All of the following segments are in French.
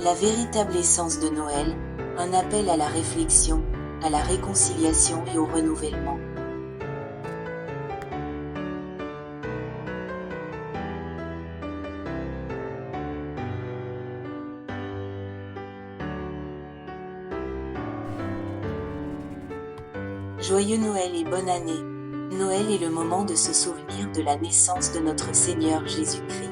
La véritable essence de Noël, un appel à la réflexion, à la réconciliation et au renouvellement. Joyeux Noël et bonne année. Noël est le moment de se souvenir de la naissance de notre Seigneur Jésus-Christ.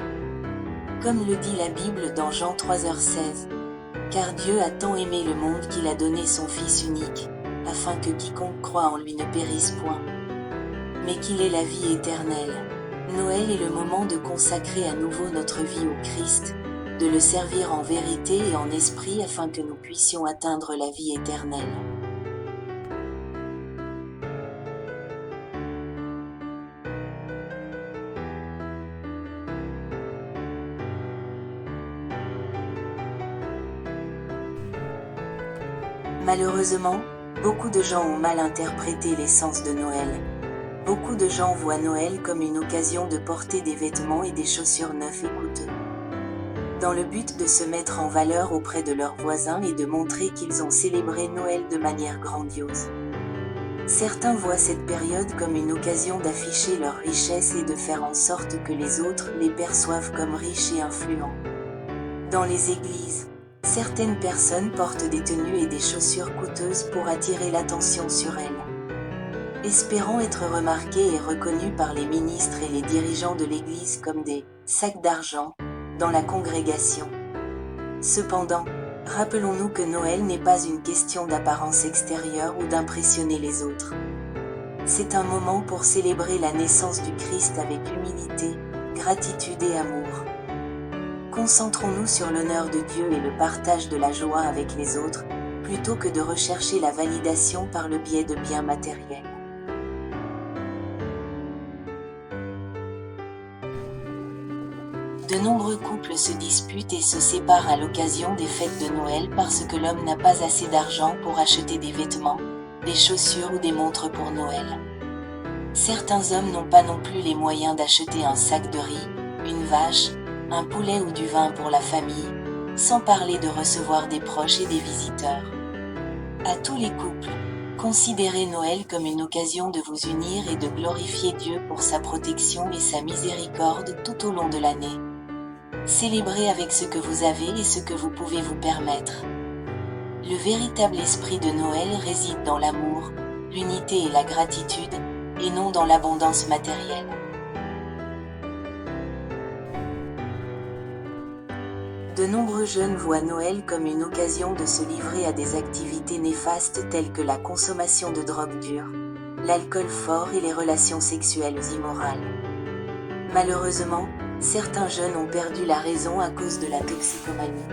Comme le dit la Bible dans Jean 3h16, « Car Dieu a tant aimé le monde qu'il a donné son Fils unique, afin que quiconque croit en lui ne périsse point, mais qu'il ait la vie éternelle. » Noël est le moment de consacrer à nouveau notre vie au Christ, de le servir en vérité et en esprit afin que nous puissions atteindre la vie éternelle. Malheureusement, beaucoup de gens ont mal interprété l'essence de Noël. Beaucoup de gens voient Noël comme une occasion de porter des vêtements et des chaussures neufs et coûteux, dans le but de se mettre en valeur auprès de leurs voisins et de montrer qu'ils ont célébré Noël de manière grandiose. Certains voient cette période comme une occasion d'afficher leur richesse et de faire en sorte que les autres les perçoivent comme riches et influents. Dans les églises, certaines personnes portent des tenues et des chaussures coûteuses pour attirer l'attention sur elles, espérant être remarquées et reconnues par les ministres et les dirigeants de l'Église comme des « sacs d'argent » dans la congrégation. Cependant, rappelons-nous que Noël n'est pas une question d'apparence extérieure ou d'impressionner les autres. C'est un moment pour célébrer la naissance du Christ avec humilité, gratitude et amour. Concentrons-nous sur l'honneur de Dieu et le partage de la joie avec les autres, plutôt que de rechercher la validation par le biais de biens matériels. De nombreux couples se disputent et se séparent à l'occasion des fêtes de Noël parce que l'homme n'a pas assez d'argent pour acheter des vêtements, des chaussures ou des montres pour Noël. Certains hommes n'ont pas non plus les moyens d'acheter un sac de riz, une vache, un poulet ou du vin pour la famille, sans parler de recevoir des proches et des visiteurs. À tous les couples, considérez Noël comme une occasion de vous unir et de glorifier Dieu pour sa protection et sa miséricorde tout au long de l'année. Célébrez avec ce que vous avez et ce que vous pouvez vous permettre. Le véritable esprit de Noël réside dans l'amour, l'unité et la gratitude, et non dans l'abondance matérielle. De nombreux jeunes voient Noël comme une occasion de se livrer à des activités néfastes telles que la consommation de drogues dures, l'alcool fort et les relations sexuelles immorales. Malheureusement, certains jeunes ont perdu la raison à cause de la toxicomanie.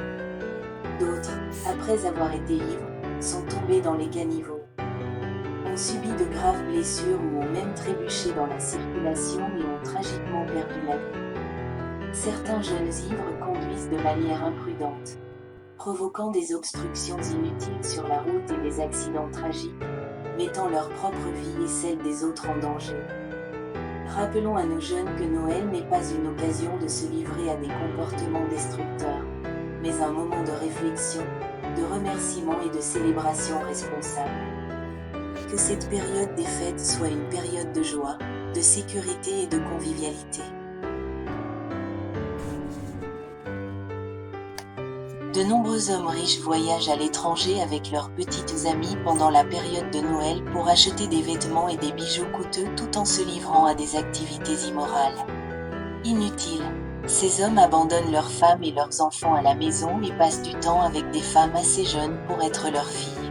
D'autres, après avoir été ivres, sont tombés dans les caniveaux, ont subi de graves blessures ou ont même trébuché dans la circulation et ont tragiquement perdu la vie. Certains jeunes ivres conduisent de manière imprudente, provoquant des obstructions inutiles sur la route et des accidents tragiques, mettant leur propre vie et celle des autres en danger. Rappelons à nos jeunes que Noël n'est pas une occasion de se livrer à des comportements destructeurs, mais un moment de réflexion, de remerciement et de célébration responsable. Que cette période des fêtes soit une période de joie, de sécurité et de convivialité. De nombreux hommes riches voyagent à l'étranger avec leurs petites amies pendant la période de Noël pour acheter des vêtements et des bijoux coûteux tout en se livrant à des activités immorales. Inutile, ces hommes abandonnent leurs femmes et leurs enfants à la maison et passent du temps avec des femmes assez jeunes pour être leurs filles.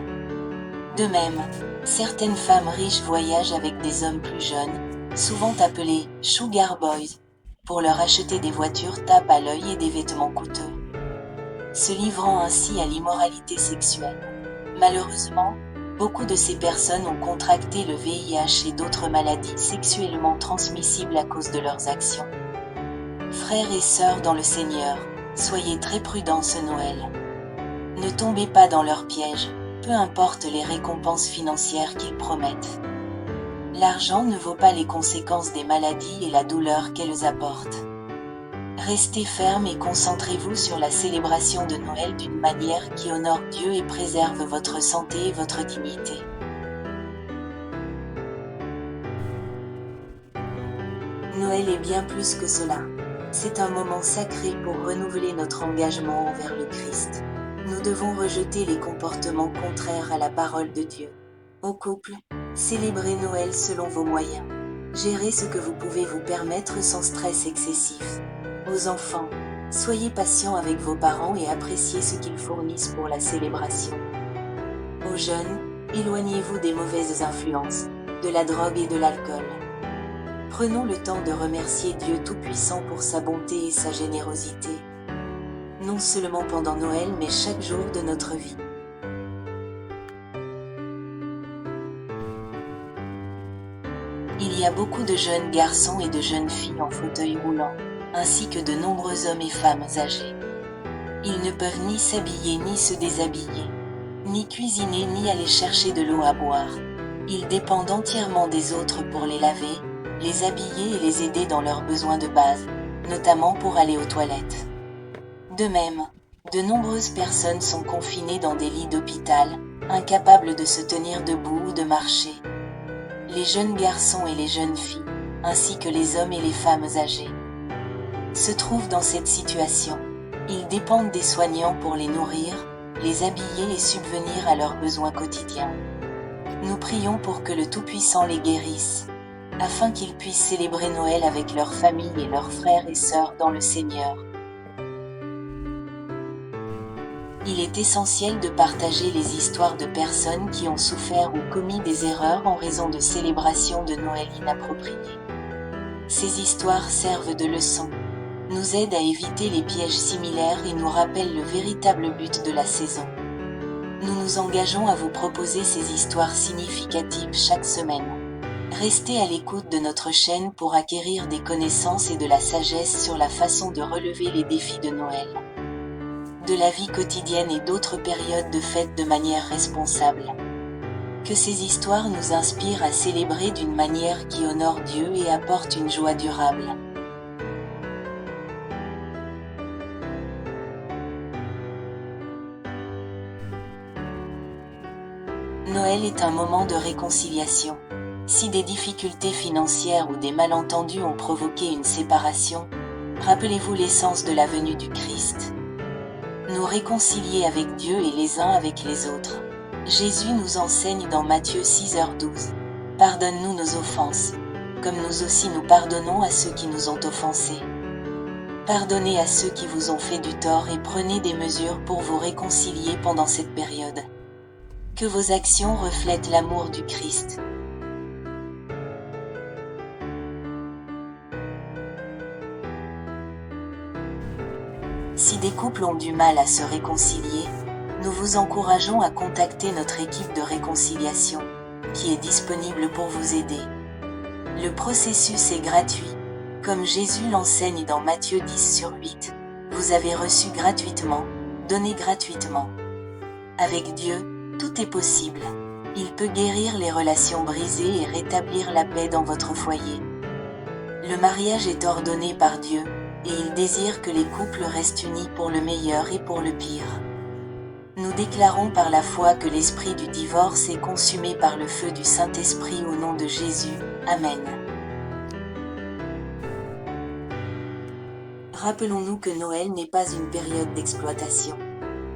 De même, certaines femmes riches voyagent avec des hommes plus jeunes, souvent appelés « sugar boys », pour leur acheter des voitures tape à l'œil et des vêtements coûteux, se livrant ainsi à l'immoralité sexuelle. Malheureusement, beaucoup de ces personnes ont contracté le VIH et d'autres maladies sexuellement transmissibles à cause de leurs actions. Frères et sœurs dans le Seigneur, soyez très prudents ce Noël. Ne tombez pas dans leurs pièges, peu importe les récompenses financières qu'ils promettent. L'argent ne vaut pas les conséquences des maladies et la douleur qu'elles apportent. Restez ferme et concentrez-vous sur la célébration de Noël d'une manière qui honore Dieu et préserve votre santé et votre dignité. Noël est bien plus que cela. C'est un moment sacré pour renouveler notre engagement envers le Christ. Nous devons rejeter les comportements contraires à la parole de Dieu. Au couple, célébrez Noël selon vos moyens. Gérez ce que vous pouvez vous permettre sans stress excessif. Aux enfants, soyez patients avec vos parents et appréciez ce qu'ils fournissent pour la célébration. Aux jeunes, éloignez-vous des mauvaises influences, de la drogue et de l'alcool. Prenons le temps de remercier Dieu Tout-Puissant pour sa bonté et sa générosité. Non seulement pendant Noël mais chaque jour de notre vie. Il y a beaucoup de jeunes garçons et de jeunes filles en fauteuil roulant, ainsi que de nombreux hommes et femmes âgés. Ils ne peuvent ni s'habiller ni se déshabiller, ni cuisiner ni aller chercher de l'eau à boire. Ils dépendent entièrement des autres pour les laver, les habiller et les aider dans leurs besoins de base, notamment pour aller aux toilettes. De même, de nombreuses personnes sont confinées dans des lits d'hôpital, incapables de se tenir debout ou de marcher. Les jeunes garçons et les jeunes filles, ainsi que les hommes et les femmes âgés, se trouvent dans cette situation. Ils dépendent des soignants pour les nourrir, les habiller et subvenir à leurs besoins quotidiens. Nous prions pour que le Tout-Puissant les guérisse, afin qu'ils puissent célébrer Noël avec leur famille et leurs frères et sœurs dans le Seigneur. Il est essentiel de partager les histoires de personnes qui ont souffert ou commis des erreurs en raison de célébrations de Noël inappropriées. Ces histoires servent de leçon, nous aident à éviter les pièges similaires et nous rappellent le véritable but de la saison. Nous nous engageons à vous proposer ces histoires significatives chaque semaine. Restez à l'écoute de notre chaîne pour acquérir des connaissances et de la sagesse sur la façon de relever les défis de Noël, de la vie quotidienne et d'autres périodes de fête de manière responsable. Que ces histoires nous inspirent à célébrer d'une manière qui honore Dieu et apporte une joie durable. Noël est un moment de réconciliation. Si des difficultés financières ou des malentendus ont provoqué une séparation, rappelez-vous l'essence de la venue du Christ. Nous réconcilier avec Dieu et les uns avec les autres. Jésus nous enseigne dans Matthieu 6h12. Pardonne-nous nos offenses, comme nous aussi nous pardonnons à ceux qui nous ont offensés. Pardonnez à ceux qui vous ont fait du tort et prenez des mesures pour vous réconcilier pendant cette période. Que vos actions reflètent l'amour du Christ. Si des couples ont du mal à se réconcilier, nous vous encourageons à contacter notre équipe de réconciliation, qui est disponible pour vous aider. Le processus est gratuit, comme Jésus l'enseigne dans Matthieu 10/8. Vous avez reçu gratuitement, donnez gratuitement. Avec Dieu, tout est possible. Il peut guérir les relations brisées et rétablir la paix dans votre foyer. Le mariage est ordonné par Dieu, et il désire que les couples restent unis pour le meilleur et pour le pire. Nous déclarons par la foi que l'esprit du divorce est consumé par le feu du Saint-Esprit au nom de Jésus. Amen. Rappelons-nous que Noël n'est pas une période d'exploitation.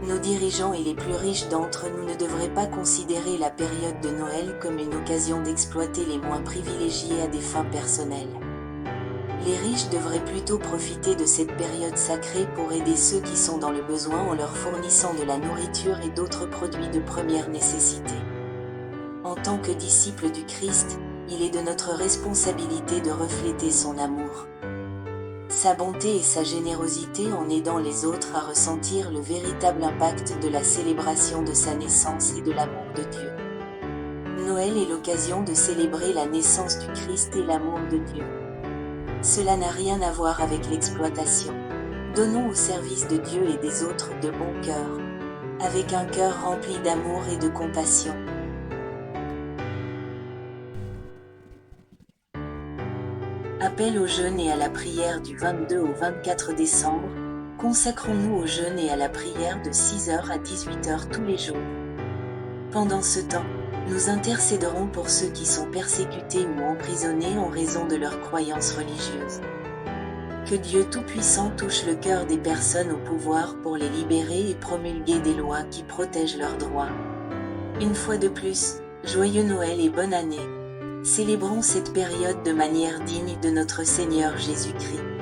Nos dirigeants et les plus riches d'entre nous ne devraient pas considérer la période de Noël comme une occasion d'exploiter les moins privilégiés à des fins personnelles. Les riches devraient plutôt profiter de cette période sacrée pour aider ceux qui sont dans le besoin en leur fournissant de la nourriture et d'autres produits de première nécessité. En tant que disciples du Christ, il est de notre responsabilité de refléter son amour, sa bonté et sa générosité en aidant les autres à ressentir le véritable impact de la célébration de sa naissance et de l'amour de Dieu. Noël est l'occasion de célébrer la naissance du Christ et l'amour de Dieu. Cela n'a rien à voir avec l'exploitation. Donnons au service de Dieu et des autres de bon cœur, avec un cœur rempli d'amour et de compassion. Appel au jeûne et à la prière du 22 au 24 décembre, consacrons-nous au jeûne et à la prière de 6h à 18h tous les jours. Pendant ce temps, nous intercéderons pour ceux qui sont persécutés ou emprisonnés en raison de leurs croyances religieuses. Que Dieu Tout-Puissant touche le cœur des personnes au pouvoir pour les libérer et promulguer des lois qui protègent leurs droits. Une fois de plus, joyeux Noël et bonne année. Célébrons cette période de manière digne de notre Seigneur Jésus-Christ.